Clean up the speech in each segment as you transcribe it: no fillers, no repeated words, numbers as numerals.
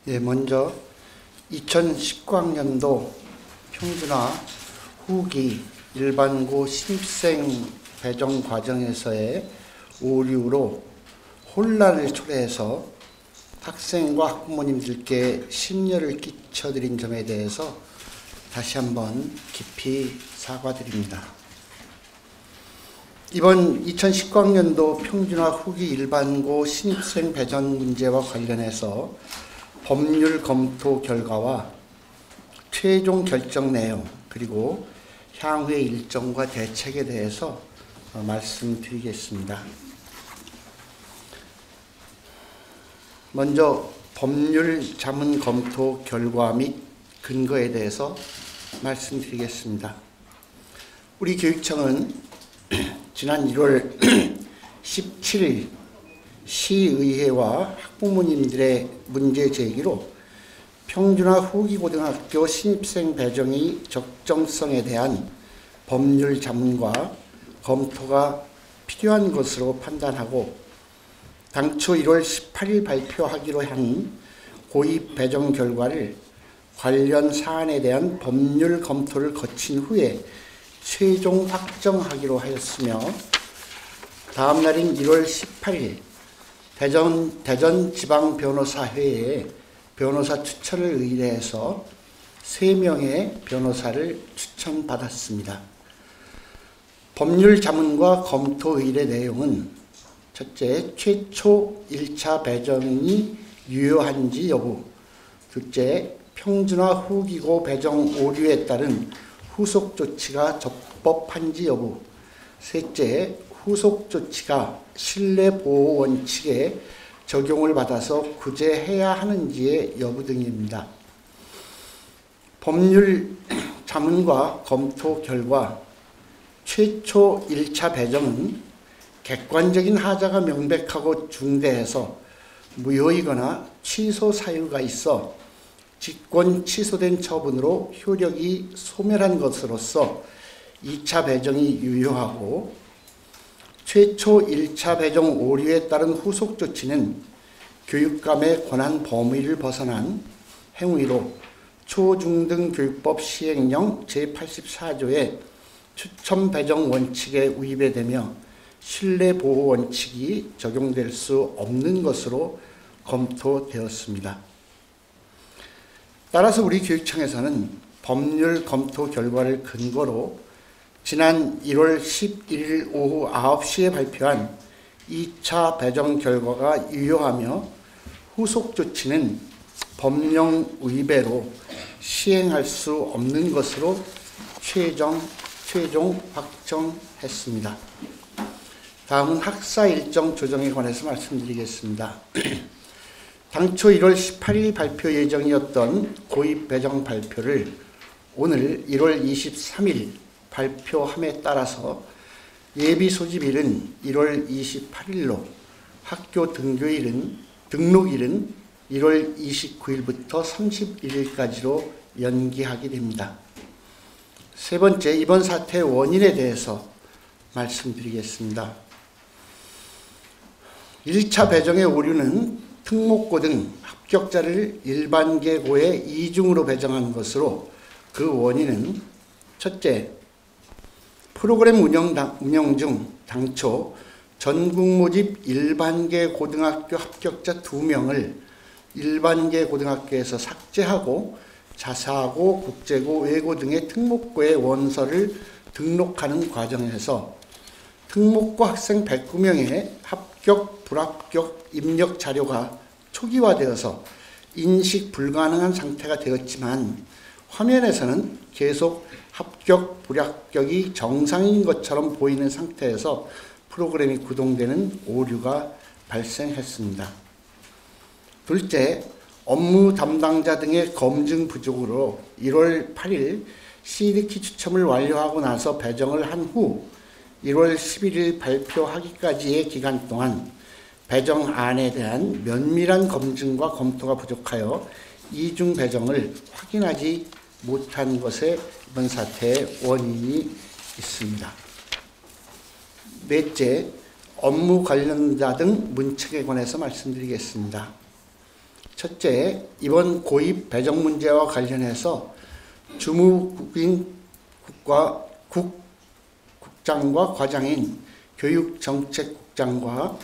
먼저 2019학년도 평준화 후기 일반고 신입생 배정 과정에서의 오류로 혼란을 초래해서 학생과 학부모님들께 심려를 끼쳐드린 점에 대해서 다시 한번 깊이 사과드립니다. 이번 2019학년도 평준화 후기 일반고 신입생 배정 문제와 관련해서 법률 검토 결과와 최종 결정 내용 그리고 향후의 일정과 대책에 대해서 말씀드리겠습니다. 먼저 법률 자문 검토 결과 및 근거에 대해서 말씀드리겠습니다. 우리 교육청은 지난 1월 17일 시의회와 학부모님들의 문제 제기로 평준화 후기고등학교 신입생 배정의 적정성에 대한 법률 자문과 검토가 필요한 것으로 판단하고 당초 1월 18일 발표하기로 한 고입 배정 결과를 관련 사안에 대한 법률 검토를 거친 후에 최종 확정하기로 하였으며 다음 날인 1월 18일 대전지방변호사회에 변호사 추천을 의뢰해서 3명의 변호사를 추천받았습니다. 법률 자문과 검토 의뢰 내용은 첫째, 최초 1차 배정이 유효한지 여부, 둘째, 평준화 후기고 배정 오류에 따른 후속 조치가 적법한지 여부, 셋째, 후속 조치가 신뢰보호 원칙에 적용을 받아서 구제해야 하는지의 여부 등입니다. 법률 자문과 검토 결과 최초 1차 배정은 객관적인 하자가 명백하고 중대해서 무효이거나 취소 사유가 있어 직권 취소된 처분으로 효력이 소멸한 것으로서 2차 배정이 유효하고 최초 1차 배정 오류에 따른 후속 조치는 교육감의 권한 범위를 벗어난 행위로 초중등교육법 시행령 제84조의 추천 배정 원칙에 위배되며 신뢰보호 원칙이 적용될 수 없는 것으로 검토되었습니다. 따라서 우리 교육청에서는 법률 검토 결과를 근거로 지난 1월 11일 오후 9시에 발표한 2차 배정 결과가 유효하며 후속 조치는 법령 위배로 시행할 수 없는 것으로 최종 확정했습니다. 다음은 학사 일정 조정에 관해서 말씀드리겠습니다. 당초 1월 18일 발표 예정이었던 고입 배정 발표를 오늘 1월 23일 발표함에 따라서 예비 소집일은 1월 28일로 학교 등록일은 1월 29일부터 31일까지로 연기하게 됩니다. 세 번째, 이번 사태의 원인에 대해서 말씀드리겠습니다. 1차 배정의 오류는 특목고 등 합격자를 일반계고에 이중으로 배정한 것으로 그 원인은 첫째, 프로그램 운영 중 당초 전국 모집 일반계 고등학교 합격자 2명을 일반계 고등학교에서 삭제하고 자사고, 국제고, 외고 등의 특목고에 원서를 등록하는 과정에서 특목고 학생 109명의 합격, 불합격 입력 자료가 초기화되어서 인식 불가능한 상태가 되었지만 화면에서는 계속 합격, 불합격이 정상인 것처럼 보이는 상태에서 프로그램이 구동되는 오류가 발생했습니다. 둘째, 업무 담당자 등의 검증 부족으로 1월 8일 CD키 추첨을 완료하고 나서 배정을 한 후 1월 11일 발표하기까지의 기간 동안 배정안에 대한 면밀한 검증과 검토가 부족하여 이중 배정을 확인하지 못한 것에 이번 사태의 원인이 있습니다. 넷째, 업무 관련자 등 문책에 관해서 말씀드리겠습니다. 첫째, 이번 고입 배정 문제와 관련해서 주무국인 국장과 과장인 교육정책국장과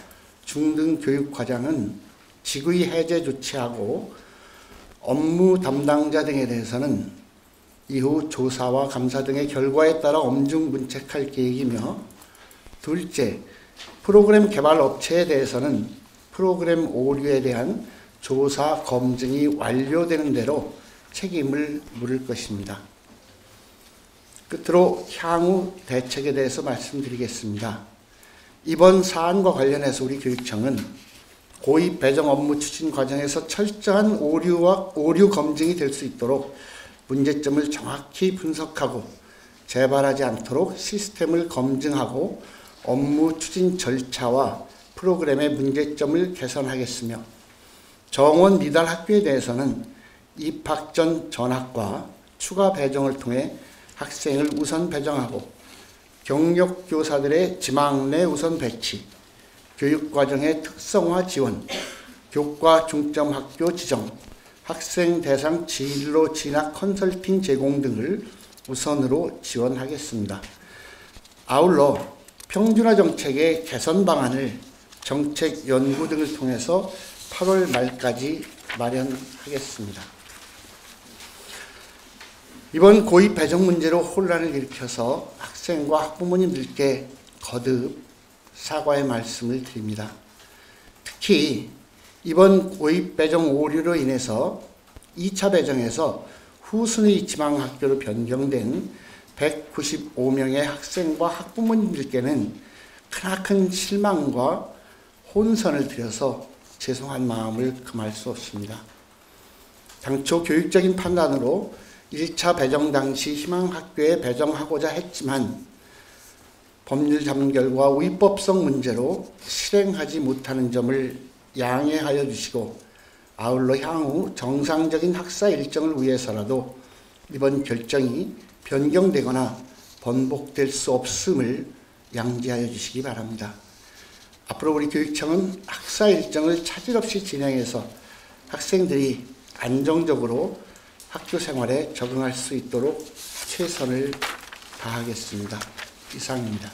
중등교육과장은 직위 해제 조치하고 업무 담당자 등에 대해서는 이후 조사와 감사 등의 결과에 따라 엄중 문책할 계획이며, 둘째, 프로그램 개발 업체에 대해서는 프로그램 오류에 대한 조사 검증이 완료되는 대로 책임을 물을 것입니다. 끝으로 향후 대책에 대해서 말씀드리겠습니다. 이번 사안과 관련해서 우리 교육청은 고입 배정 업무 추진 과정에서 철저한 오류 검증이 될 수 있도록 문제점을 정확히 분석하고 재발하지 않도록 시스템을 검증하고 업무 추진 절차와 프로그램의 문제점을 개선하겠으며, 정원 미달 학교에 대해서는 입학 전 전학과 추가 배정을 통해 학생을 우선 배정하고 경력 교사들의 지망 내 우선 배치, 교육과정의 특성화 지원, 교과 중점 학교 지정, 학생 대상 진로 진학 컨설팅 제공 등을 우선으로 지원하겠습니다. 아울러 평준화 정책의 개선 방안을 정책 연구 등을 통해서 8월 말까지 마련하겠습니다. 이번 고입 배정 문제로 혼란을 일으켜서 학생과 학부모님들께 거듭 사과의 말씀을 드립니다. 특히 이번 고입 배정 오류로 인해서 2차 배정에서 후순위 지망 학교로 변경된 195명의 학생과 학부모님들께는 크나큰 실망과 혼선을 드려서 죄송한 마음을 금할 수 없습니다. 당초 교육적인 판단으로 1차 배정 당시 희망학교에 배정하고자 했지만 법률 잠결과 위법성 문제로 실행하지 못하는 점을 양해하여 주시고, 아울러 향후 정상적인 학사 일정을 위해서라도 이번 결정이 변경되거나 번복될 수 없음을 양지하여 주시기 바랍니다. 앞으로 우리 교육청은 학사 일정을 차질 없이 진행해서 학생들이 안정적으로 학교 생활에 적응할 수 있도록 최선을 다하겠습니다. 이상입니다.